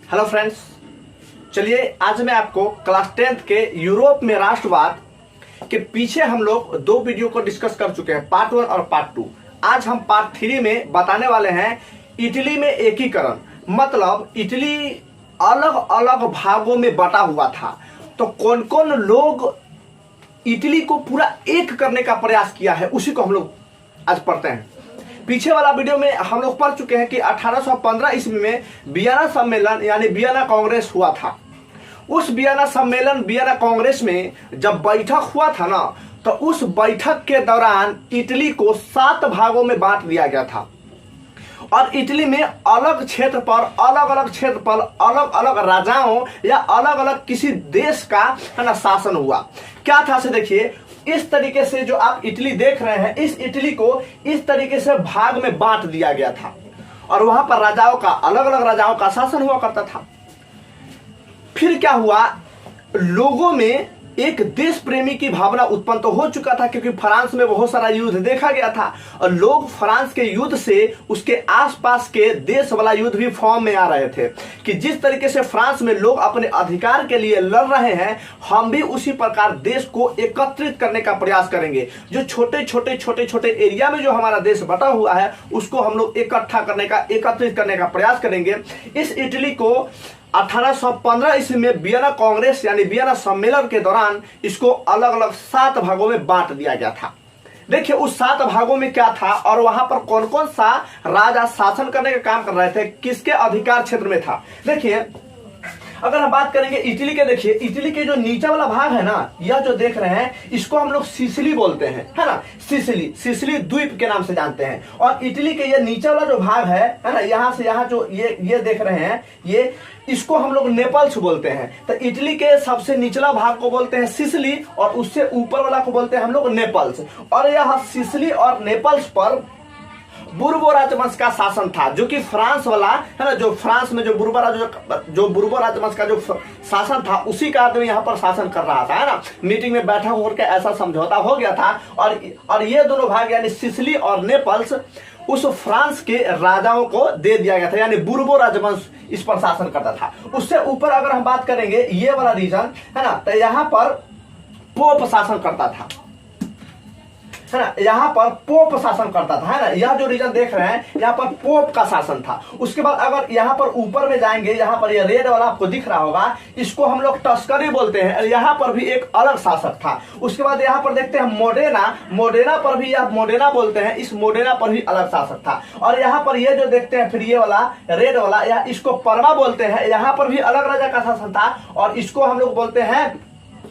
Hello friends, चलिए आज मैं आपको क्लास 10th के यूरोप में राष्ट्रवाद के पीछे हम लोग दो वीडियो को डिस्कस कर चुके हैं, पार्ट 1 और पार्ट 2। आज हम पार्ट 3 में बताने वाले हैं इटली में एकीकरण। मतलब इटली अलग अलग भागों में बटा हुआ था, तो कौन कौन लोग इटली को पूरा एक करने का प्रयास किया है उसी को हम लोग आज पढ़ते हैं। पीछे वाला वीडियो में हम लोग पढ़ चुके हैं कि 1815 ईस्वी में वियना सम्मेलन यानी वियना कांग्रेस हुआ था। उस वियना सम्मेलन वियना कांग्रेस में जब बैठक हुआ था ना, तो उस बैठक के दौरान इटली को 7 भागों में बांट दिया गया था और इटली में अलग क्षेत्र पर अलग अलग राजाओं या अलग अलग किसी देश का है ना शासन हुआ। क्या था से देखिए, इस तरीके से जो आप इटली देख रहे हैं, इस इटली को इस तरीके से भाग में बांट दिया गया था और वहां पर राजाओं का अलग अलग राजाओं का शासन हुआ करता था। फिर क्या हुआ, लोगों में एक देश प्रेमी की भावना उत्पन्न तो हो चुका था, क्योंकि फ्रांस में बहुत सारा युद्ध देखा गया था और लोग फ्रांस के युद्ध से उसके आसपास के देश वाला युद्ध भी फॉर्म में आ रहे थे कि जिस तरीके से फ्रांस में लोग अपने अधिकार के लिए लड़ रहे हैं, हम भी उसी प्रकार देश को एकत्रित करने का प्रयास करेंगे। जो छोटे छोटे एरिया में जो हमारा देश बटा हुआ है उसको हम लोग इकट्ठा करने का, एकत्रित करने का प्रयास करेंगे। इस इटली को 1815 ईस्वी में वियना कांग्रेस यानी वियना सम्मेलन के दौरान इसको अलग अलग 7 भागों में बांट दिया गया था। देखिए उस 7 भागों में क्या था और वहां पर कौन कौन सा राजा शासन करने का काम कर रहे थे, किसके अधिकार क्षेत्र में था। देखिए अगर हम बात करेंगे इटली के, देखिए इटली के जो नीचे वाला भाग है ना, यह जो देख रहे हैं इसको हम लोग सिसिली बोलते हैं, है ना। सिसिली द्वीप के नाम से जानते हैं। और इटली के ये नीचे वाला जो भाग है ना, यहां से यहां जो ये देख रहे हैं, ये इसको हम लोग नेपल्स बोलते हैं। तो इटली के सबसे निचला भाग को बोलते हैं सिसिली और उससे ऊपर वाला को बोलते हैं हम लोग नेपल्स। और यह सिसिली और नेपल्स पर बुर्बो राजवंश का शासन था, जो कि फ्रांस वाला है ना, जो फ्रांस में जो बुर्बो राजवंश का जो शासन था उसी का आदमी यहाँ पर शासन कर रहा था, है ना। मीटिंग में बैठा होकर ऐसा समझौता हो गया था और ये दोनों भाग यानी सिसिली और नेपल्स उस फ्रांस के राजाओं को दे दिया गया था, यानी बुर्बो राजवंश इस पर शासन करता था। उससे ऊपर अगर हम बात करेंगे ये वाला रीजन है ना, तो यहाँ पर पोप शासन करता था, है ना। यहाँ पर पोप शासन करता था, है ना। यह जो रीजन देख रहे हैं यहाँ पर पोप का शासन था। उसके बाद अगर यहाँ पर ऊपर में जाएंगे, यहाँ पर ये रेड वाला आपको दिख रहा होगा, इसको हम लोग टस्करी बोलते हैं। यहाँ पर भी एक अलग शासक था। उसके बाद यहाँ पर देखते हैं मोडेना पर भी, यह मोडेना बोलते हैं, इस मोडेना पर भी अलग शासक था। और यहाँ पर ये जो देखते हैं फिर ये वाला रेड वाला, यह इसको परमा बोलते हैं, यहाँ पर भी अलग राजा का शासन था और इसको हम लोग बोलते हैं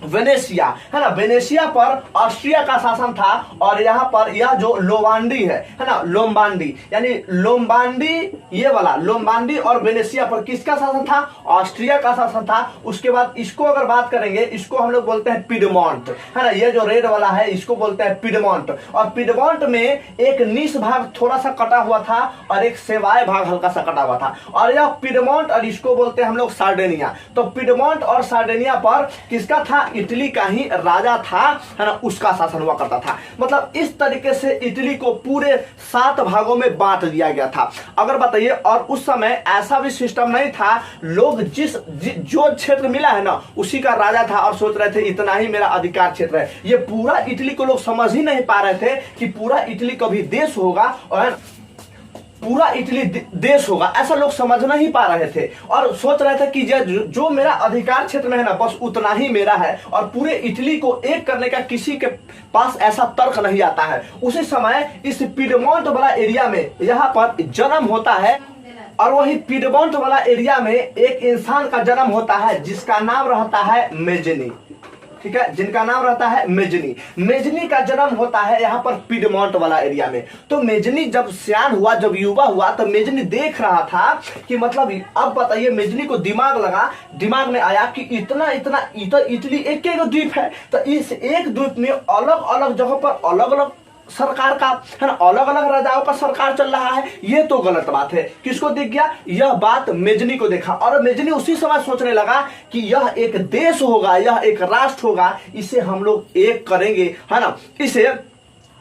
वेनेशिया, है ना। वेनेशिया पर ऑस्ट्रिया का शासन था और यहाँ पर यह जो लोम्बार्डी है ना, लोम्बार्डी यानी लोम्बार्डी, ये वाला लोम्बार्डी और वेनेशिया पर किसका शासन था, ऑस्ट्रिया का शासन था। उसके बाद इसको अगर बात करेंगे, इसको हम लोग बोलते हैं पिडमोंट, है ना। ये जो रेड वाला है इसको बोलते हैं पिडमोंट। और पिडमोंट में एक नीच भाग थोड़ा सा कटा हुआ था और एक सेवाय भाग हल्का सा कटा हुआ था और यह पिडमोंट, और इसको बोलते हैं हम लोग सार्डेनिया। तो पिडमोंट और सार्डेनिया पर किसका था, इटली का ही राजा था, है ना, उसका शासन हुआ करता था। मतलब इस तरीके से इटली को पूरे 7 भागों में बांट दिया गया था। अगर बताइए, और उस समय ऐसा भी सिस्टम नहीं था, लोग जो क्षेत्र मिला है ना उसी का राजा था और सोच रहे थे इतना ही मेरा अधिकार क्षेत्र है। ये पूरा इटली को लोग समझ ही नहीं पा रहे थे कि पूरा इटली कभी देश होगा और पूरा इटली देश होगा, ऐसा लोग समझ नहीं पा रहे थे और सोच रहे थे कि जो मेरा अधिकार क्षेत्र में है ना बस उतना ही मेरा है और पूरे इटली को एक करने का किसी के पास ऐसा तर्क नहीं आता है। उसी समय इस पिडमोंट वाला एरिया में यहाँ पर जन्म होता है और वही पिडमोंट वाला एरिया में एक इंसान का जन्म होता है जिसका नाम रहता है मेजनी, ठीक है, जिनका नाम रहता है मेजनी का जन्म होता है यहाँ पर पिडमोंट वाला एरिया में। तो मेजनी जब सियान हुआ, जब युवा हुआ, तो मेजनी देख रहा था कि मतलब अब बताइए, मेजनी को दिमाग में आया कि इतना इटली एक द्वीप है, तो इस एक द्वीप में अलग अलग जगह पर अलग अलग सरकार का, है ना, अलग अलग राजाओं का सरकार चल रहा है। ये तो गलत बात है। किसको दिख गया, यह बात मेजनी को देखा और मेजनी उसी समय सोचने लगा कि यह एक देश होगा, यह एक राष्ट्र होगा, इसे हम लोग एक करेंगे, है ना, इसे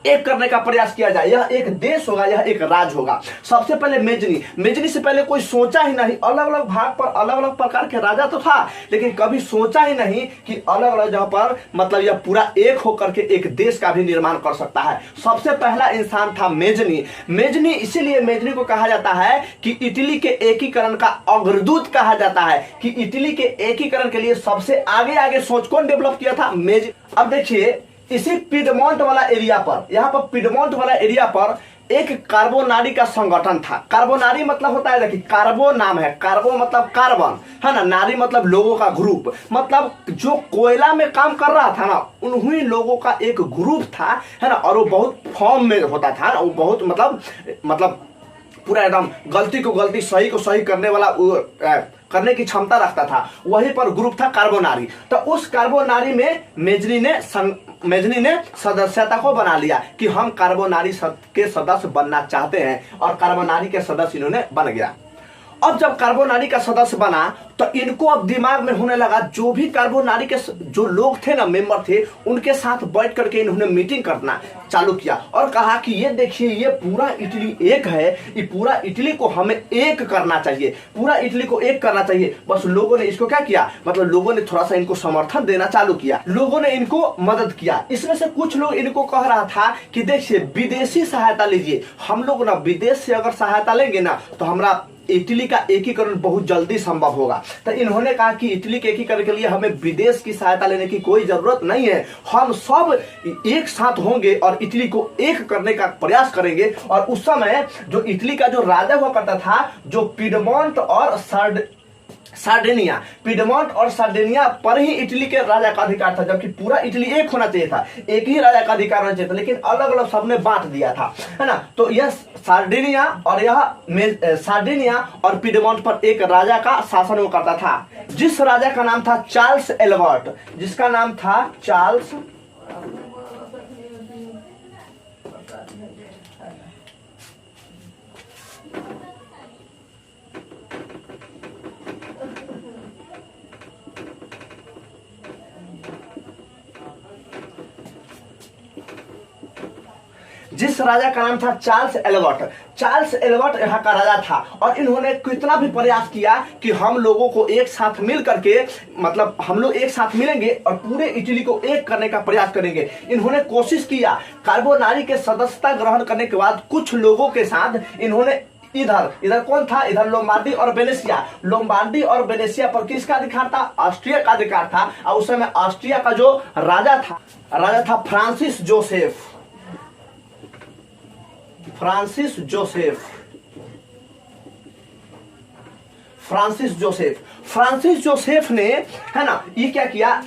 एक करने का प्रयास किया जाए। यह एक देश होगा, यह एक राज्य होगा। सबसे पहले मेजनी, मेजनी से पहले कोई सोचा ही नहीं, अलग अलग भाग पर अलग अलग प्रकार के राजा तो था, लेकिन कभी सोचा ही नहीं कि अलग अलग जगह पर मतलब यह पूरा एक होकर के एक देश का भी निर्माण कर सकता है। सबसे पहला इंसान था मेजनी। मेजनी इसीलिए मेजनी को कहा जाता है कि इटली के एकीकरण का अग्रदूत कहा जाता है, कि इटली के एकीकरण के लिए सबसे आगे आगे सोच कौन डेवलप किया था? मेजनी। अब देखिए इसी पिडमोंट वाला एरिया पर, यहाँ पर पिडमोंट वाला एरिया पर एक कार्बोनारी का संगठन था। कार्बोनारी मतलब होता है, देखिए कार्बो नाम है, कार्बो मतलब कार्बन है ना, नारी मतलब लोगों का ग्रुप, मतलब जो कोयला में काम कर रहा था ना, उन्हीं लोगों का एक ग्रुप था है ना, और वो बहुत फॉर्म में होता था, वो बहुत मतलब पूरा एकदम गलती को गलती, सही को सही करने वाला करने की क्षमता रखता था। वहीं पर ग्रुप था कार्बोनारी। तो उस कार्बोनारी में मेजनी ने सदस्यता को बना लिया कि हम कार्बोनारी के सदस्य बनना चाहते हैं, और कार्बोनारी के सदस्य इन्होंने बन गया। अब जब कार्बोनारी का सदस्य बना तो इनको अब दिमाग में होने लगा, जो भी कार्बोनारी के जो लोग थे ना, मेंबर थे, उनके साथ बैठ करके इन्होंने मीटिंग करना चालू किया और कहा कि ये देखिए ये पूरा इटली एक है, ये पूरा इटली को हमें एक करना चाहिए, पूरा इटली को एक करना चाहिए। बस लोगों ने इसको क्या किया, मतलब लोगों ने थोड़ा सा इनको समर्थन देना चालू किया, लोगों ने इनको मदद किया। इसमें से कुछ लोग इनको कह रहा था कि देखिए विदेशी सहायता लीजिए, हम लोग ना विदेश से अगर सहायता लेंगे ना तो हमारा इटली का एकीकरण बहुत जल्दी संभव होगा। तो इन्होंने कहा कि इटली के एकीकरण के लिए हमें विदेश की सहायता लेने की कोई जरूरत नहीं है, हम सब एक साथ होंगे और इटली को एक करने का प्रयास करेंगे। और उस समय जो इटली का जो राजा हुआ करता था, जो पिडमोंट और सार्डिनिया, पिडमोंट और सार्डिनिया पर ही इटली के राजा का अधिकार था, जबकि पूरा इटली एक होना चाहिए था, एक ही राजा का अधिकार होना चाहिए था, लेकिन अलग अलग सबने बांट दिया था, है ना। तो यह सार्डिनिया और पिडमोंट पर एक राजा का शासन हुआ करता था, जिस राजा का नाम था चार्ल्स एल्बर्ट, जिसका नाम था चार्ल्स जिस राजा का नाम था चार्ल्स एल्बर्ट। चार्ल्स एल्बर्ट यहाँ का राजा था, और इन्होंने कितना भी प्रयास किया कि हम लोगों को एक साथ मिल करके, मतलब हम लोग एक साथ मिलेंगे और पूरे इटली को एक करने का प्रयास करेंगे। इन्होंने कोशिश किया। कार्बोनारी के सदस्यता ग्रहण करने के बाद कुछ लोगों के साथ इन्होंने इधर कौन था, इधर लोम्बार्डी और वेनेशिया, लोम्बार्डी और वेनेशिया पर किसका अधिकार था? ऑस्ट्रिया का अधिकार था। और उस समय ऑस्ट्रिया का जो राजा था फ्रांसिस जोसेफ ने, है ना, ये क्या किया,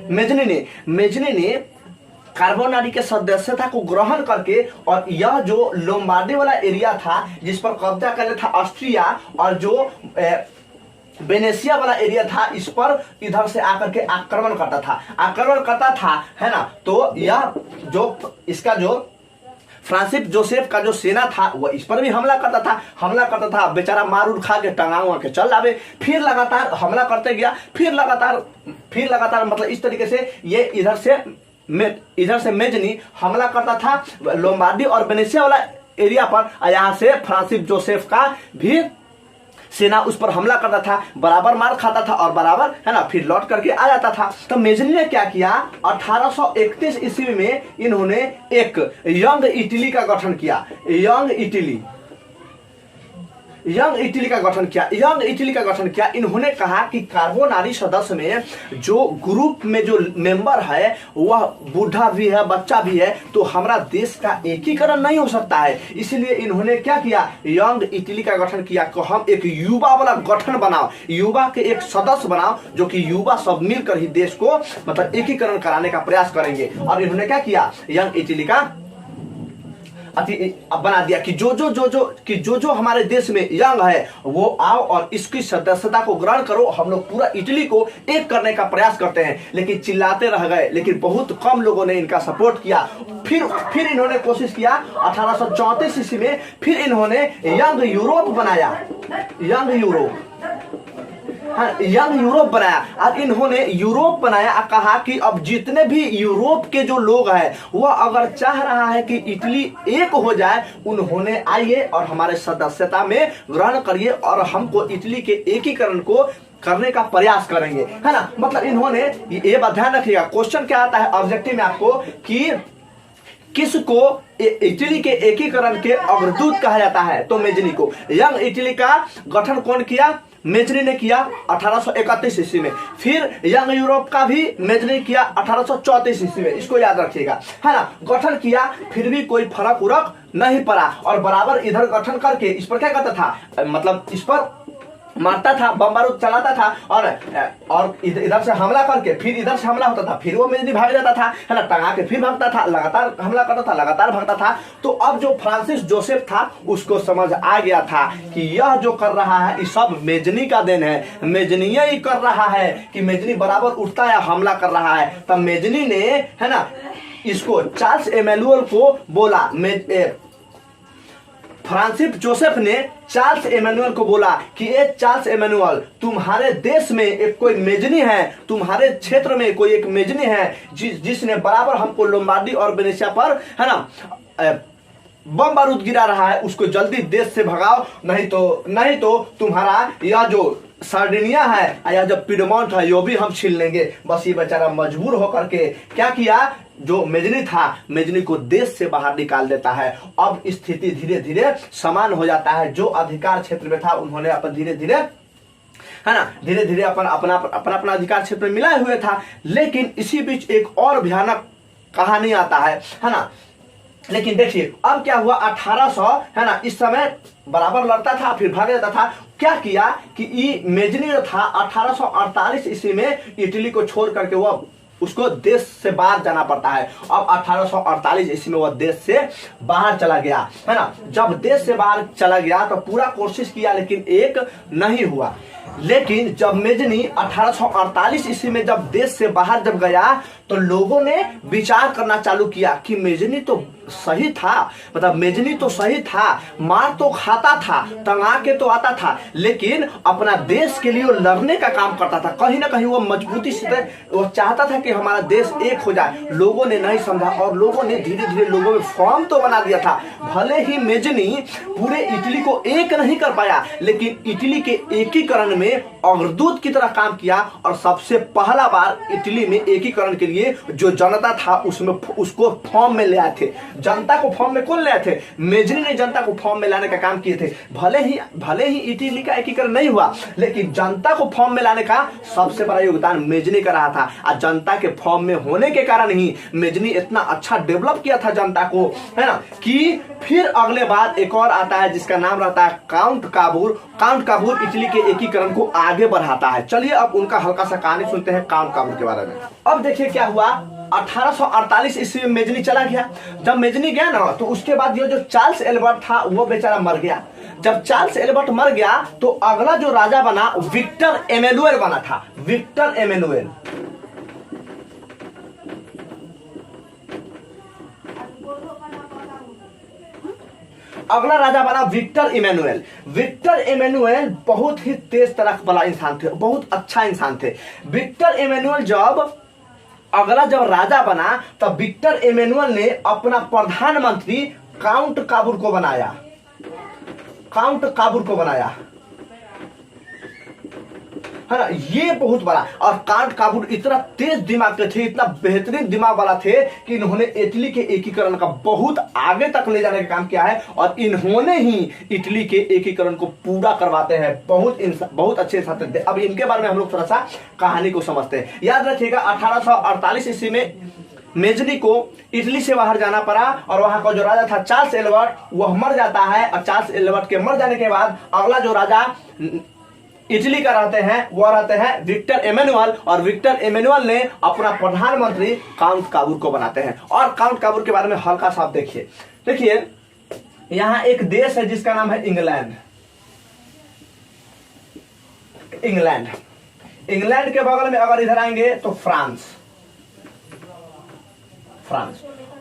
मेजनी ने कार्बोनारी के सदस्यता को ग्रहण करके, और यह जो लोम्बार्डी वाला एरिया था जिस पर कब्जा कर लिया था ऑस्ट्रिया, और जो वेनेशिया वाला एरिया था, इस पर इधर से आकर के आक्रमण करता था, है ना। तो यह इसका जो फ्रांसिस जोसेफ का जो सेना था वह इस पर भी हमला करता था। बेचारा मार उड़ खा के टंगा के चल आवे, फिर लगातार हमला करते गया, फिर लगातार मतलब इस तरीके से ये इधर से मेजनी हमला करता था लोम्बार्डी और वेनेशिया वाला एरिया पर, यहाँ से फ्रांसिस जोसेफ का भी सेना उस पर हमला करता था, बराबर मार खाता था और बराबर, है ना, फिर लौट करके आ जाता था। तो मेजनी ने क्या किया, 1831 ईस्वी में इन्होंने एक यंग इटली का गठन किया। यंग इटली का गठन किया। इन्होंने कहा कि कार्बोनारी सदस्य में जो ग्रुप में जो मेंबर है वह बूढ़ा भी है, बच्चा भी है, तो हमारा देश का एकीकरण नहीं हो सकता है। इसलिए इन्होंने क्या किया, यंग इटली का गठन किया कि हम एक युवा वाला गठन बनाओ, युवा के एक सदस्य बनाओ, जो कि युवा सब मिलकर ही देश को मतलब एकीकरण कराने का प्रयास करेंगे। और इन्होंने क्या किया, यंग इटली का बना दिया कि जो हमारे देश में यंग है वो आओ और इसकी सदस्यता को ग्रहण करो, हम लोग पूरा इटली को एक करने का प्रयास करते हैं। लेकिन चिल्लाते रह गए, लेकिन बहुत कम लोगों ने इनका सपोर्ट किया। फिर इन्होंने कोशिश किया 1834 ईस्वी में, फिर इन्होंने यंग यूरोप बनाया। हाँ, यंग यूरोप बनाया। और इन्होंने यूरोप बनाया और कहा कि अब जितने भी यूरोप के जो लोग हैं वह अगर चाह रहा है कि इटली एक हो जाए, उन्होंने आइए और हमारे सदस्यता में ग्रहण करिए और हमको इटली के एकीकरण को करने का प्रयास करेंगे, है ना। मतलब इन्होंने ये बात ध्यान रखिएगा, क्वेश्चन क्या आता है ऑब्जेक्टिव में आपको कि किसको इटली के एकीकरण के अग्रदूत कहा जाता है, तो मेजनी को। यंग इटली का गठन कौन किया? मेजनी ने किया 1831 ईस्वी में। फिर यंग यूरोप का भी मेजनी किया 1834 ईस्वी में, इसको याद रखिएगा, है ना। गठन किया, फिर भी कोई फर्क उरक नहीं पड़ा और बराबर इधर गठन करके इस पर क्या करता था, मतलब इस पर मारता था, बम बारूद चलाता था और इधर से हमला करके फिर इधर से हमला होता था, फिर वो मेजनी भाग जाता था, है ना, टंगा के फिर भागता था, लगातार हमला करता था, लगातार भागता था। तो अब जो फ्रांसिस जोसेफ था उसको समझ आ गया था कि यह जो कर रहा है ये सब मेजनी का देन है, मेजनी ही कर रहा है कि मेजनी बराबर उठता है हमला कर रहा है। तब मेजनी ने, है ना, इसको चार्ल्स एमेनुअल को बोला, फ्रांसिस जोसेफ ने चार्ल्स एमेनुअल को बोला कि ये चार्ल्स एमेनुअल, तुम्हारे देश में एक कोई मेजनी है, तुम्हारे क्षेत्र में कोई एक मेजनी है जिसने बराबर हमको लोम्बार्डी और वेनेशिया पर, है ना, बम बारूद गिरा रहा है, उसको जल्दी देश से भगाओ, नहीं तो तुम्हारा यह जो सार्डिनिया है या जो पिडमोंट है यो भी हम छीन लेंगे। बस ये बेचारा मजबूर होकर के क्या किया, जो मेजनी था मेजनी को देश से बाहर निकाल देता है। अब स्थिति धीरे धीरे समान हो जाता है, जो अधिकार क्षेत्र में था उन्होंने अपन धीरे धीरे, है ना, धीरे धीरे अपना अधिकार क्षेत्र में मिलाए हुए था। लेकिन इसी बीच एक और भयानक कहानी आता है ना। लेकिन देखिए अब क्या हुआ, 1800, है ना, इस समय बराबर लड़ता था फिर भाग जाता था। क्या किया कि ये मेजनी जो था 1848 ईस्वी में इटली को छोड़ करके वह उसको देश से बाहर जाना पड़ता है। अब 1848 ईस्वी में वह देश से बाहर चला गया, है ना। जब देश से बाहर चला गया तो पूरा कोशिश किया लेकिन एक नहीं हुआ। लेकिन जब मेजनी 1848 ईस्वी में जब देश से बाहर जब गया तो लोगों ने विचार करना चालू किया कि मेजनी तो सही था, मतलब मेजनी तो सही था, मार तो खाता था, टंगा के तो आता था, लेकिन अपना देश के लिए वो लड़ने का काम करता था। कहीं ना कहीं वो मजबूती से वो चाहता था कि हमारा देश एक हो जाए। लोगों ने नहीं समझा और लोगों ने धीरे धीरे लोगों में फॉर्म तो बना दिया था। भले ही मेजनी पूरे इटली को एक नहीं कर पाया, लेकिन इटली के एकीकरण में अग्रदूत की तरह काम किया और सबसे पहला बार इटली में एकीकरण के लिए जो जनता था उसमें उसको फॉर्म में ले आए थे। जनता को फॉर्म में कौन ले आए थे? मेजनी ने जनता को फॉर्म में लाने का काम किए थे। भले ही इटली का एकीकरण नहीं हुआ, लेकिन जनता को फॉर्म में लाने का सबसे बड़ा योगदान मेजनी का रहा था। और जनता के फॉर्म में होने के कारण ही मेजनी इतना अच्छा डेवलप किया था जनता को, है ना, कि फिर अगले बार एक और आता है जिसका नाम रहता है काउंट काबूर। काउंट काबूर इटली के एकीकरण को आगे बढ़ाता है। चलिए अब उनका हल्का सा कहानी सुनते हैं काउंट काबूर के बारे में। अब देखिए क्या हुआ, 1848 ईस्वी में मेजनी चला गया। जब मेजनी गया ना तो उसके बाद ये जो चार्ल्स एल्बर्ट था वो बेचारा मर गया। जब चार्ल्स एल्बर्ट मर गया तो अगला जो राजा बना विक्टर एमेनुअल बना था। विक्टर एमेनुअल अगला राजा बना विक्टर इमैनुअल। विक्टर इमैनुअल बहुत ही तेज तर्क वाला इंसान थे, बहुत अच्छा इंसान थे। विक्टर इमैनुअल जब राजा बना तब विक्टर इमैनुअल ने अपना प्रधानमंत्री काउंट काबूर को बनाया। काउंट काबूर को बनाया, है ना। ये बहुत बड़ा, और काउंट काबूर इतना तेज दिमाग के थे, इतना बेहतरीन दिमाग वाला थे कि इन्होंने इटली के एकीकरण का बहुत आगे तक ले जाने का काम किया है और इन्होंने ही इटली के एकीकरण को पूरा करवाते हैं। बहुत अच्छे इंसान थे। अब इनके बारे में हम लोग थोड़ा सा कहानी को समझते हैं। याद रखिएगा 1848 ईस्वी में मेजनी को इटली से बाहर जाना पड़ा और वहां का जो राजा था चार्ल्स एल्बर्ट वह मर जाता है। और चार्ल्स एल्बर्ट के मर जाने के बाद अगला जो राजा इटली का रहते हैं वो रहते हैं विक्टर एमेनुअल। और विक्टर एमेनुअल ने अपना प्रधानमंत्री काउंट काबूर को बनाते हैं। और काउंट काबूर के बारे में हल्का सा देखिए यहां एक देश है जिसका नाम है इंग्लैंड। इंग्लैंड के बगल में अगर इधर आएंगे तो फ्रांस।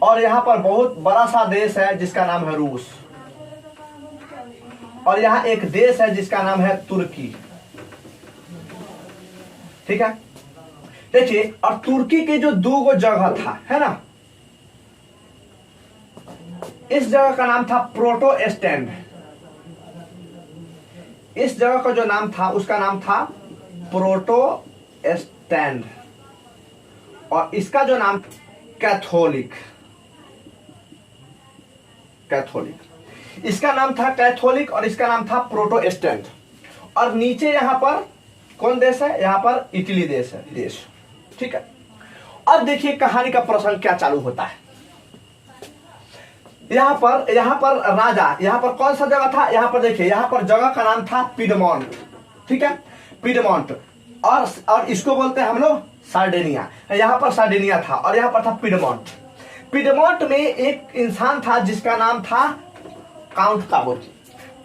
और यहां पर बहुत बड़ा सा देश है जिसका नाम है रूस। और यहां एक देश है जिसका नाम है तुर्की। ठीक है, देखिए, और तुर्की के जो दो जगह था, है ना, इस जगह का नाम था प्रोटोस्टेंट। इस जगह का जो नाम था उसका नाम था प्रोटोस्टेंट, और इसका जो नाम कैथोलिक, कैथोलिक, इसका नाम था कैथोलिक और इसका नाम था प्रोटोस्टेंट। और नीचे यहां पर कौन देश है, यहां पर इटली देश है, देश, ठीक है। अब देखिए कहानी का प्रसंग क्या चालू होता है। यहां पर राजा, यहां पर कौन सा जगह था, यहां पर देखिए, यहां पर जगह का नाम था पिडमोंट, ठीक है, पिडमोंट, और इसको बोलते हैं हम लोग सार्डिनिया। यहां पर सार्डिनिया था और यहां पर था पिडमोंट। पिडमोंट में एक इंसान था जिसका नाम था काउंट काबुर।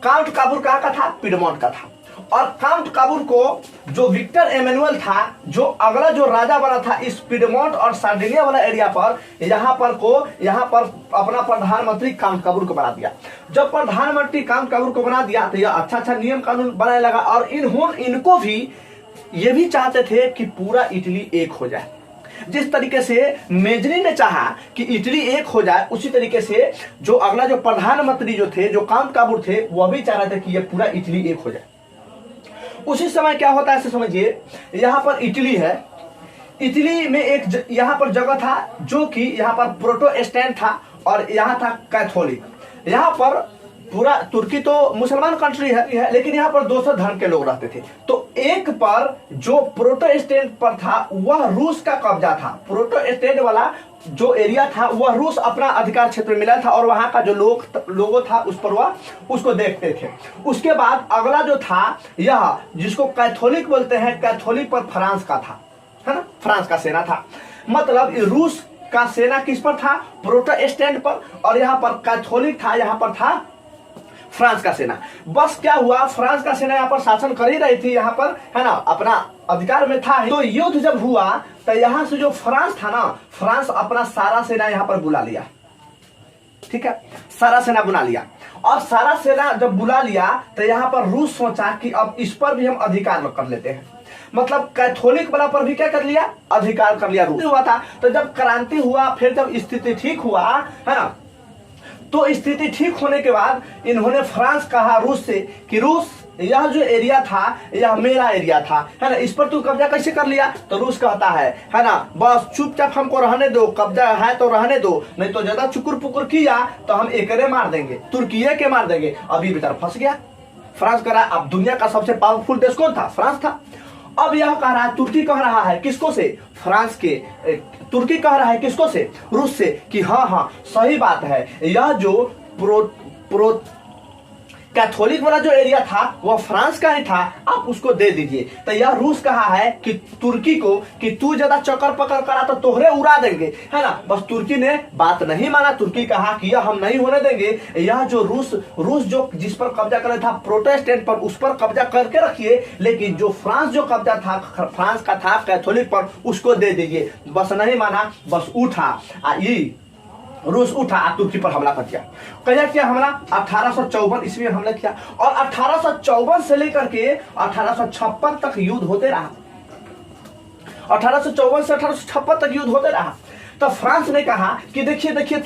काउंट काबुर कहाँ का था, पिडमोंट का था। और काउंट काबुर को जो विक्टर एमेनुअल था, जो अगला जो राजा बना था इस पिडमोंट और सार्डिनिया वाला एरिया पर, यहाँ पर अपना प्रधानमंत्री काउंट काबुर को बना दिया। जब प्रधानमंत्री काउंट काबुर को बना दिया तो यह अच्छा नियम कानून बनाने लगा, और इनको भी ये भी चाहते थे कि पूरा इटली एक हो जाए। जिस तरीके से मेजनी ने चाहा कि इटली एक हो जाए, उसी तरीके से जो अगला जो प्रधानमंत्री जो थे, जो काउंट काबुर थे, वह भी चाह रहे थे कि यह पूरा इटली एक हो जाए। उसी समय क्या होता है, ऐसे समझिए, यहां पर इटली है, इटली में एक यहां पर जगह था जो कि यहां पर प्रोटोस्टेंट था और यहां था कैथोलिक। यहां पर पूरा तुर्की तो मुसलमान कंट्री है, लेकिन यहाँ पर दूसरे धर्म के लोग रहते थे। तो एक पर जो प्रोटोस्टेंट पर था वह रूस का कब्जा था। प्रोटोस्टेंट वाला जो एरिया था वह रूस अपना अधिकार क्षेत्र में मिला था, और वहां का जो लोगों था उस पर वह उसको देखते थे। उसके बाद अगला जो था यह जिसको कैथोलिक बोलते हैं, कैथोलिक पर फ्रांस का था, है ना, फ्रांस का सेना था। मतलब रूस का सेना किस पर था, प्रोटोस्टेंट पर, और यहाँ पर कैथोलिक था, यहाँ पर था फ्रांस का सेना। बस क्या हुआ, फ्रांस का सेना यहाँ पर शासन कर ही रही थी, यहाँ पर, है ना, अपना अधिकार में था। तो युद्ध जब हुआ तो यहाँ से जो फ्रांस था ना, फ्रांस अपना सारा सेना यहाँ पर बुला लिया, ठीक है, सारा सेना बुला लिया। और सारा सेना जब बुला लिया तो यहाँ पर रूस सोचा कि अब इस पर भी हम अधिकार कर लेते हैं। मतलब कैथोलिक वाला पर भी क्या कर लिया, अधिकार कर लिया रूस। हुआ था, तो जब क्रांति हुआ, फिर जब स्थिति ठीक हुआ, है ना, तो स्थिति ठीक होने के बाद इन्होंने फ्रांस कहा रूस से कि रूस, यह जो एरिया था यह मेरा एरिया था, है ना, इस पर तू कब्जा कैसे कर लिया। तो रूस कहता है ना, बस चुपचाप हमको रहने दो, कब्जा है तो रहने दो, नहीं तो ज्यादा चुकुर पुकुर किया तो हम एकरे मार देंगे, तुर्की के मार देंगे। अभी बेचारा फंस गया। फ्रांस कह रहा है, अब दुनिया का सबसे पावरफुल देश कौन था, फ्रांस था। अब यह कह रहा है, तुर्की कह रहा है किसको से, फ्रांस के, तुर्की कह रहा है किसको से, रूस से, कि हाँ सही बात है, यह जो कैथोलिक वाला जो एरिया था वह फ्रांस का ही था, आप उसको दे दीजिए। तो यह रूस कहा है कि तुर्की को कि तू ज्यादा चक्कर पकड़ करा तो तोहरे उड़ा देंगे, है ना। बस तुर्की ने बात नहीं माना, तुर्की कहा कि यह हम नहीं होने देंगे। यह जो रूस जो जिस पर कब्जा कर था प्रोटेस्टेंट पर, उस पर कब्जा करके रखिए, लेकिन जो फ्रांस जो कब्जा था फ्रांस का था कैथोलिक पर, उसको दे दीजिए। बस नहीं माना, बस उठा, रूस उठा, तुर्की पर हमला कर दिया। क्या हमला 1854 ईस्वी में हमला किया, और 1854 से लेकर के 1856 तक युद्ध होते रहा। 1854 से 1856 तक युद्ध होते रहा। तो फ्रांस ने कहा कि देखिए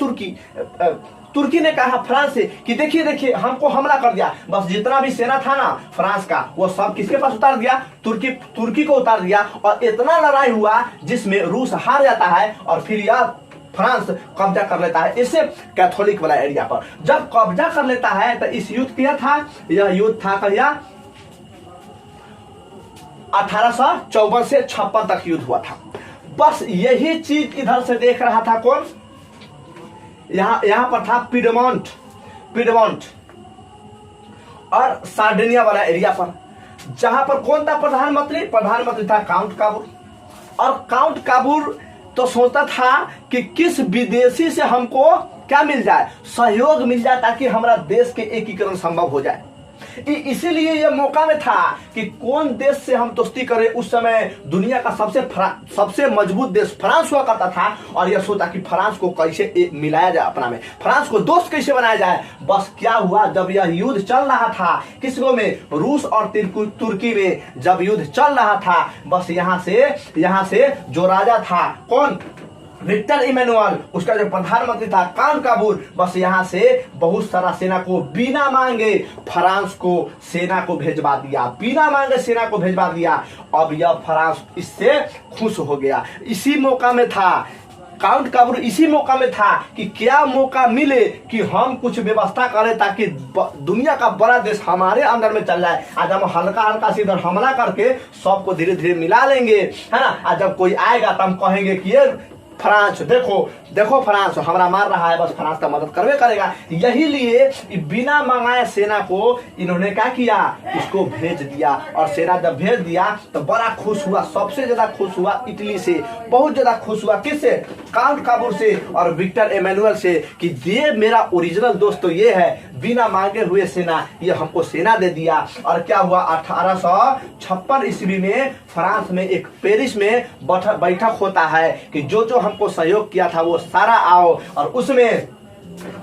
तुर्की ने कहा फ्रांस से कि देखिए हमको हमला कर दिया, बस जितना भी सेना था ना फ्रांस का वो सब किसके पास उतार दिया, तुर्की को उतार दिया। और इतना लड़ाई हुआ जिसमें रूस हार जाता है और फिर यह फ्रांस कब्जा कर लेता है इससे कैथोलिक वाला एरिया पर। जब कब्जा कर लेता है तो इस युद्ध क्या था, यह युद्ध था कहिया 1854 से 56 तक युद्ध हुआ था। बस यही चीज इधर से देख रहा था कौन, यहां पर था पिडमोंट और सार्डिनिया वाला एरिया पर, जहां पर कौन था प्रधानमंत्री था काउंट काबुर। और काउंट काबुर तो सोचता था कि किस विदेशी से हमको क्या मिल जाए, सहयोग मिल जाए, ताकि हमारा देश के एकीकरण संभव हो जाए। इसीलिए यह मौका में था कि कौन देश से हम दोस्ती करें। उस समय दुनिया का सबसे मजबूत देश फ्रांस हुआ करता था और यह सोचा कि फ्रांस को कैसे मिलाया जाए अपना में, फ्रांस को दोस्त कैसे बनाया जाए। बस क्या हुआ, जब यह युद्ध चल रहा था किसको में, रूस और तुर्की में जब युद्ध चल रहा था, बस यहाँ से जो राजा था कौन, विक्टर इमैनुअल, उसका जो प्रधानमंत्री था काउंट काबूर, बस यहाँ से बहुत सारा सेना को बिना मांगे फ्रांस को सेना को भेजवा दिया, बिना मांगे सेना को भेजवा दिया। अब यह फ्रांस इससे खुश हो गया। इसी मौका में था काउंट काबूर, इसी मौका में था कि क्या मौका मिले कि हम कुछ व्यवस्था करें ताकि दुनिया का बड़ा देश हमारे अंदर में चल जाए। आज हम हल्का हल्का से इधर हमला करके सबको धीरे धीरे मिला लेंगे, है ना। आज जब कोई आएगा तो हम कहेंगे कि ये फ्रांस देखो फ्रांस हमारा मार रहा है, बस फ्रांस का मदद करवे करेगा। यही लिए बिना मंगाए सेना को इन्होंने क्या किया, इसको भेज दिया। और सेना जब भेज दिया तो बड़ा खुश हुआ, सबसे ज्यादा खुश हुआ इटली से, बहुत ज्यादा खुश हुआ किससे, काउंट काबूर से और विक्टर इमैनुअल से कि ये मेरा ओरिजिनल दोस्त तो ये है, बिना मांगे हुए सेना ये हमको सेना दे दिया। और क्या हुआ, 1856 ईस्वी में फ्रांस में एक पेरिस में बैठक होता है कि जो हमको सहयोग किया था वो सारा आओ। और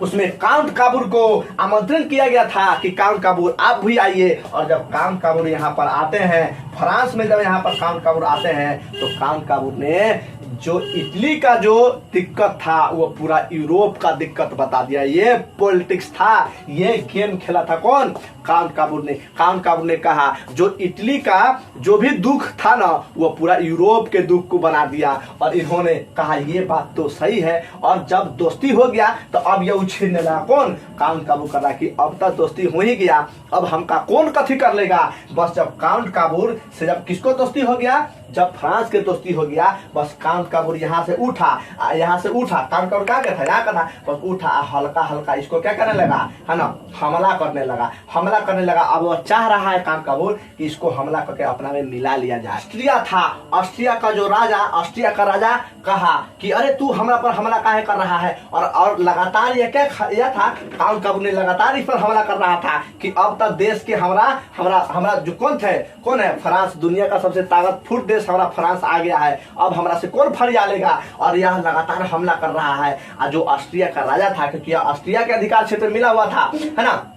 उसमें काउंट काबूर को आमंत्रण किया गया था कि काउंट काबूर आप भी आइए। और जब काउंट काबूर यहाँ पर आते हैं, फ्रांस में जब यहाँ पर काउंट काबूर आते हैं तो काउंट काबूर ने जो इटली का जो दिक्कत था वो पूरा यूरोप का दिक्कत बता दिया। ये पॉलिटिक्स था, ये गेम खेला था कौन, काउंट काबूर ने कहा जो इटली का जो भी दुख था ना वो पूरा यूरोप के दुख को बना दिया। और इन्होंने कहा ये बात तो सही है। और जब दोस्ती हो गया तो अब ये उछिलने लगा कौन, काउंट काबूर कर रहा कि अब तक दोस्ती हो ही गया, अब हमका कौन कथी कर लेगा। बस जब काउंट काबूर से जब किसको दोस्ती हो गया, जब फ्रांस के दोस्ती हो गया, बस काउंट काबूर यहाँ से उठा काउंट काबूर क्या था, यहाँ का था, बस उठा हल्का हल्का इसको क्या करने लगा, है ना, हमला करने लगा। अब वो चाह रहा है काउंट काबूर कि इसको हमला करके अपना में मिला लिया जाए। ऑस्ट्रिया का राजा कहा कि अरे तू हमरा पर हमला काहे कर रहा है। और लगातार यह था काउंट काबूर ने लगातार इस पर हमला कर रहा था कि अब तक देश के हमरा जो कौन है फ्रांस, दुनिया का सबसे ताकतवर देश हमारा फ्रांस आ गया है, अब हमरा से कौन फरिया लेगा। और यह लगातार हमला कर रहा है। जो ऑस्ट्रिया का राजा था, क्योंकि ऑस्ट्रिया के अधिकार क्षेत्र मिला हुआ था, है ना,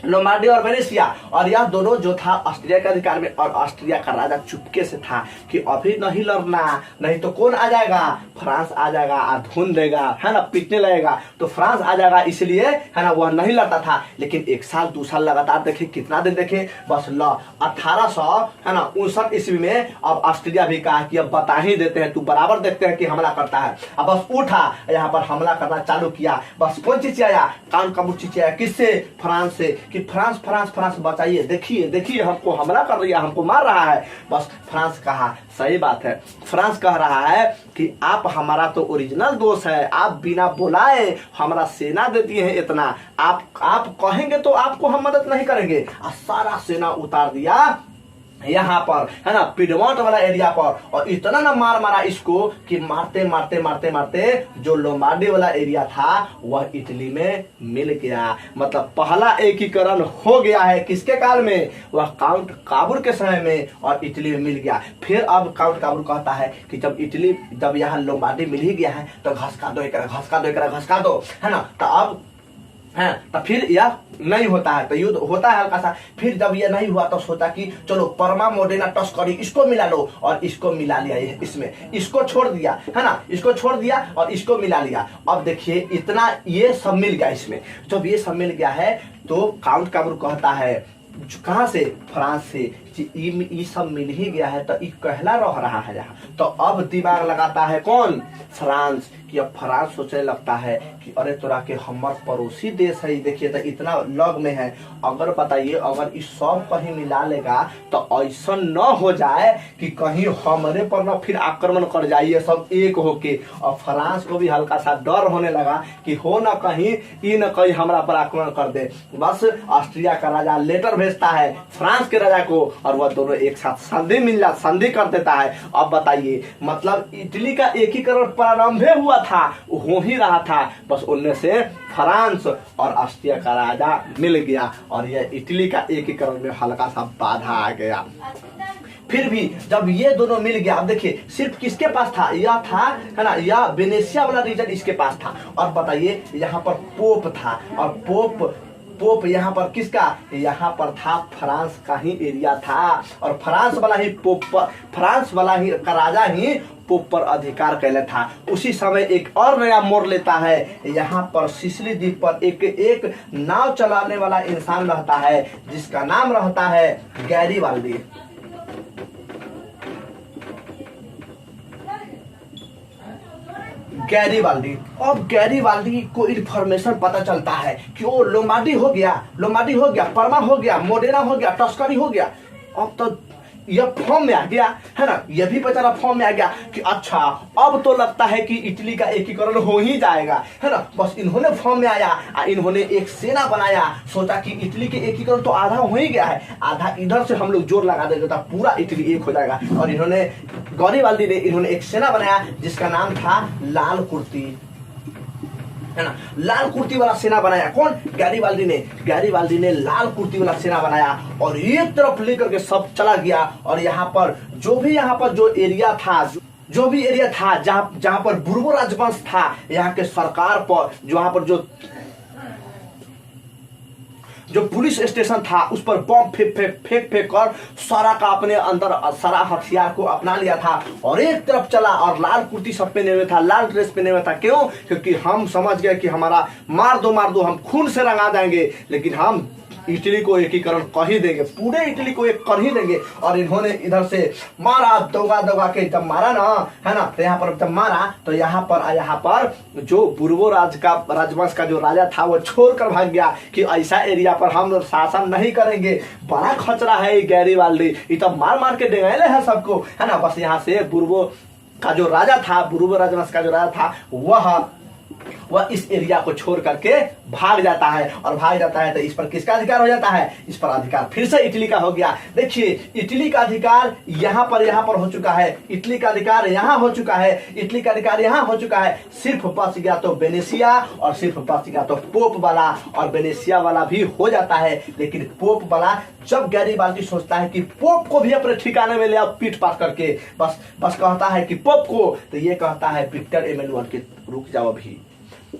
लोमार्डी और वेनेशिया, और यह दोनों जो था ऑस्ट्रिया के अधिकार में। और ऑस्ट्रिया का राजा चुपके से था कि अभी नहीं लड़ना, नहीं तो कौन आ जाएगा, फ्रांस आ जाएगा और धुन देगा, है ना, पीटने लगेगा तो फ्रांस आ जाएगा, इसलिए है ना वह नहीं लड़ता था। लेकिन 1 साल 2 साल लगातार देखे, कितना दिन देखे, बस 1859 ईस्वी में अब ऑस्ट्रिया भी कहा कि अब बता ही देते हैं, तू बराबर देखते हैं कि हमला करता है। अब बस उठा यहाँ पर हमला करना चालू किया। बस कौन चिचियाया, काउंट काबूर चिचियाया, किससे, फ्रांस से कि फ्रांस बचाइए, देखिए हमको हमला कर रही है, हमको मार रहा है। बस फ्रांस कहा, सही बात है, फ्रांस कह रहा है कि आप हमारा तो ओरिजिनल दोस्त है, आप बिना बुलाए हमारा सेना देती है इतना, आप कहेंगे तो आपको हम मदद नहीं करेंगे। और सारा सेना उतार दिया यहाँ पर, है ना, पिडमोंट वाला एरिया पर। और इतना ना मारा इसको कि मारते जो लोमार्डी वाला एरिया था वह इटली में मिल गया। मतलब पहला एकीकरण हो गया है किसके काल में, वह काउंट काबूर के समय में, और इटली में मिल गया। फिर अब काउंट काबूर कहता है कि जब यहाँ लोमार्डी मिल ही गया है तो घसका दो, है ना। तो अब है तो फिर यह नहीं होता है, तो युद्ध होता है हल्का सा। फिर जब यह नहीं हुआ तो सोचा कि चलो परमा मोडेना टस्करी इसको मिला लो, और इसको मिला लिया। इसमें इसको छोड़ दिया, है ना, इसको छोड़ दिया और इसको मिला लिया। अब देखिए इतना ये सब मिल गया। इसमें जब ये सब मिल गया है तो काउंट काबूर कहता है कहाँ से, फ्रांस से, ये सब मिल ही गया है तो ये कहला रहा है यहाँ। तो अब दिमाग लगाता है कौन, फ्रांस, कि अब फ्रांस सोचने लगता है कि अरे तोरा के हमार पड़ोसी देश है, देखिए तो इतना लग में है, अगर बताइए अगर इस सब कहीं मिला लेगा तो ऐसा न हो जाए कि कहीं हमारे पर न फिर आक्रमण कर जाइए सब एक होके। और फ्रांस को भी हल्का सा डर होने लगा कि हो न कहीं हमारा पर आक्रमण कर दे। बस ऑस्ट्रिया का राजा लेटर भेजता है फ्रांस के राजा को, और वह दोनों एक साथ संधि कर देता है। अब बताइए मतलब इटली का एकीकरण प्रारंभ हुआ था, हो ही रहा था, बस उनमें से फ्रांस और ऑस्ट्रिया का राजा मिल गया और यह इटली का एकीकरण में हल्का सा बाधा आ गया। फिर भी जब ये दोनों मिल गया, अब देखिए सिर्फ किसके पास था, यह था है ना, यह वेनेशिया वाला रीजन इसके पास था। और बताइए यहाँ पर पोप था और पोप यहाँ पर किसका, यहाँ पर था फ्रांस का ही एरिया था और फ्रांस वाला ही पोप, फ्रांस वाला ही का राजा ही पोप पर अधिकार कैले था। उसी समय एक और नया मोड़ लेता है, यहाँ पर सिसिली द्वीप पर एक नाव चलाने वाला इंसान रहता है जिसका नाम रहता है गैरीबाल्दी। अब गैरीबाल्दी को इन्फॉर्मेशन पता चलता है कि वो लोमार्डी हो गया, परमा हो गया, मोडेना हो गया, टस्करी हो गया। अब तो यह फॉर्म में आ गया है ना, यह भी बेचारा फॉर्म में आ गया कि अच्छा अब तो लगता है कि इटली का एकीकरण हो ही जाएगा है ना। बस इन्होंने फॉर्म में आया, इन्होंने एक सेना बनाया, सोचा कि इटली के एकीकरण तो आधा हो ही गया है, आधा इधर से हम लोग जोर लगा देंगे तो पूरा इटली एक हो जाएगा। और इन्होंने गैरीबाल्दी ने इन्होंने एक सेना बनाया जिसका नाम था लाल कुर्ती है ना, लाल कुर्ती वाला सेना बनाया। कौन, गैरीबाल्दी ने लाल कुर्ती वाला सेना बनाया और एक तरफ लेकर के सब चला गया। और यहाँ पर जो एरिया था, जो भी एरिया था जहाँ पर बुर्बो राजवंश था, यहाँ के सरकार पर जहाँ पर जो पुलिस स्टेशन था उस पर बम फेंक कर सारा का अपने अंदर सारा हथियार को अपना लिया था और एक तरफ चला और लाल कुर्ती सब पहने हुए था, लाल ड्रेस पहने हुए था। क्यों, क्योंकि हम समझ गए कि हमारा मार दो हम खून से रंगा देंगे, लेकिन हम इटली को एकीकरण कर ही देंगे, पूरे इटली को एक कर ही देंगे। और इन्होंने इधर से मारा, दौगा के जब मारा ना है ना, तो यहाँ पर जब मारा तो यहाँ पर जो बुर्बो राजवंश का जो राजा था वो छोड़कर भाग गया कि ऐसा एरिया पर हम लोग शासन नहीं करेंगे, बड़ा खतरा है गैरीबाल्दी, ये तो मार के डेंगेले है सबको है ना। बस यहाँ से बुर्बो राजवंश का जो राजा था वह इस एरिया को छोड़ करके भाग जाता है और भाग जाता है तो इस पर किसका अधिकार हो जाता है, इस पर अधिकार फिर से इटली का हो गया। देखिए इटली का अधिकार यहाँ पर हो चुका है, इटली का अधिकार यहाँ हो चुका है, सिर्फ बच गया तो वेनेशिया और सिर्फ बच गया तो पोप वाला, और वेनेशिया वाला भी हो जाता है। लेकिन पोप वाला जब गैरीबाल्दी सोचता है कि पोप को भी अपने ठिकाने में ले आओ पीठ पाट करके, बस कहता है कि पोप को, तो ये कहता है विक्टर एमेनुअल के रुक जाओ अभी,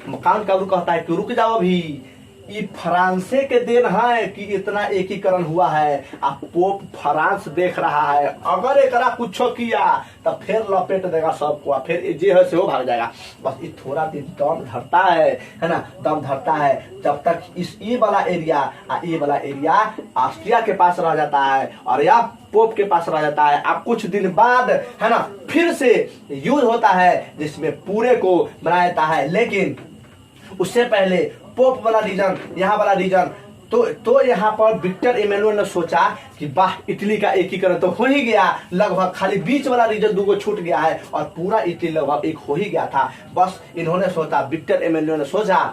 मकान का कहता है कि रुक जाओ अभी, ये फ्रांसे के देन है कि इतना एकीकरण हुआ है। अब पोप फ्रांस देख रहा है, अगर एकरा कुछ किया तो फिर लपेट देगा सबको, फिर जे है से हो भाग जाएगा। बस ये थोड़ा दिन दम धरता है ना, दम धरता है जब तक ये वाला एरिया ऑस्ट्रिया के पास रह जाता है और या पोप के पास रह जाता है। अब कुछ दिन बाद है ना फिर से युद्ध होता है जिसमें पूरे को बनाया जाता है, लेकिन उससे पहले पोप वाला रीजन, यहाँ वाला रीजन तो यहाँ पर विक्टर एमेनुअल ने सोचा कि वाह इटली का एकीकरण तो हो ही गया, लगभग खाली बीच वाला रीजन दूगो छूट गया है और पूरा इटली लगभग एक हो ही गया था। बस इन्होंने सोचा, विक्टर एमेनुअल ने सोचा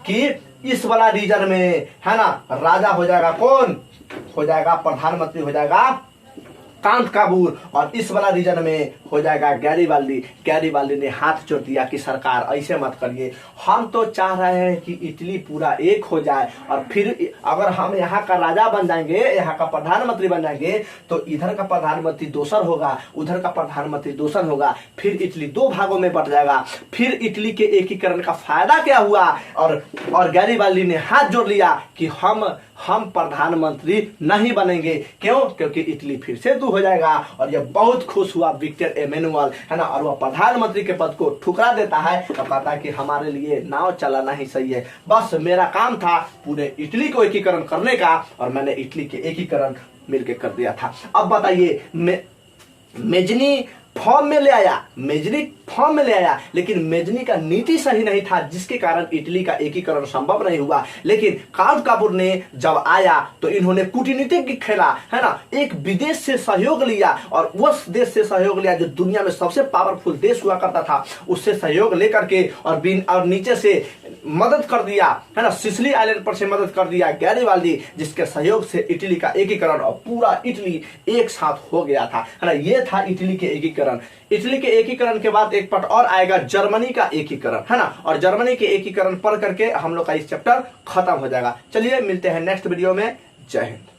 कि इस वाला रीजन में है ना राजा हो जाएगा, कौन हो जाएगा, प्रधानमंत्री हो जाएगा कांत काबूर, और इस वाला रीजन में हो जाएगा गैरीबाल्दी ने हाथ जोड़ दिया कि सरकार ऐसे मत करिए, हम तो चाह रहे हैं कि इटली पूरा एक हो जाए और फिर अगर हम यहाँ का राजा बन जाएंगे, यहाँ का प्रधानमंत्री बन जाएंगे तो इधर का प्रधानमंत्री दूसर होगा, उधर का प्रधानमंत्री दूसर होगा, फिर इटली दो भागों में बट जाएगा। फिर इटली के एकीकरण का फायदा क्या हुआ, और गैरीबाल्दी ने हाथ जोड़ लिया कि हम प्रधानमंत्री नहीं बनेंगे। क्यों, क्योंकि इटली फिर से दो हो जाएगा। और यह बहुत खुश हुआ विक्टर एमेनुअल है ना, और वह प्रधानमंत्री के पद को ठुकरा देता है और कहता है कि हमारे लिए नाव चलाना ही सही है, बस मेरा काम था पूरे इटली को एकीकरण करने का और मैंने इटली के एकीकरण मिलकर कर दिया था। अब बताइए मेजनी फॉर्म में ले आया, लेकिन मेजनी का नीति सही नहीं था जिसके कारण इटली का एकीकरण संभव नहीं हुआ। लेकिन कांत काबूर ने जब आया तो इन्होंने कूटनीतिक खेला है ना, एक विदेश से सहयोग लिया और उस देश से सहयोग लिया जो दुनिया में सबसे पावरफुल देश हुआ करता था, उससे सहयोग लेकर के और नीचे से मदद कर दिया, है ना, सिसिली आइलैंड पर से मदद कर दिया गैरिबाल्दी, जिसके सहयोग से इटली का एकीकरण और पूरा इटली एक साथ हो गया था, है ना। ये था इटली के एकीकरण। इटली के एकीकरण के बाद एक पार्ट और आएगा जर्मनी का एकीकरण, है ना, और जर्मनी के एकीकरण पढ़ करके हम लोग का इस चैप्टर खत्म हो जाएगा। चलिए मिलते हैं नेक्स्ट वीडियो में। जय हिंद।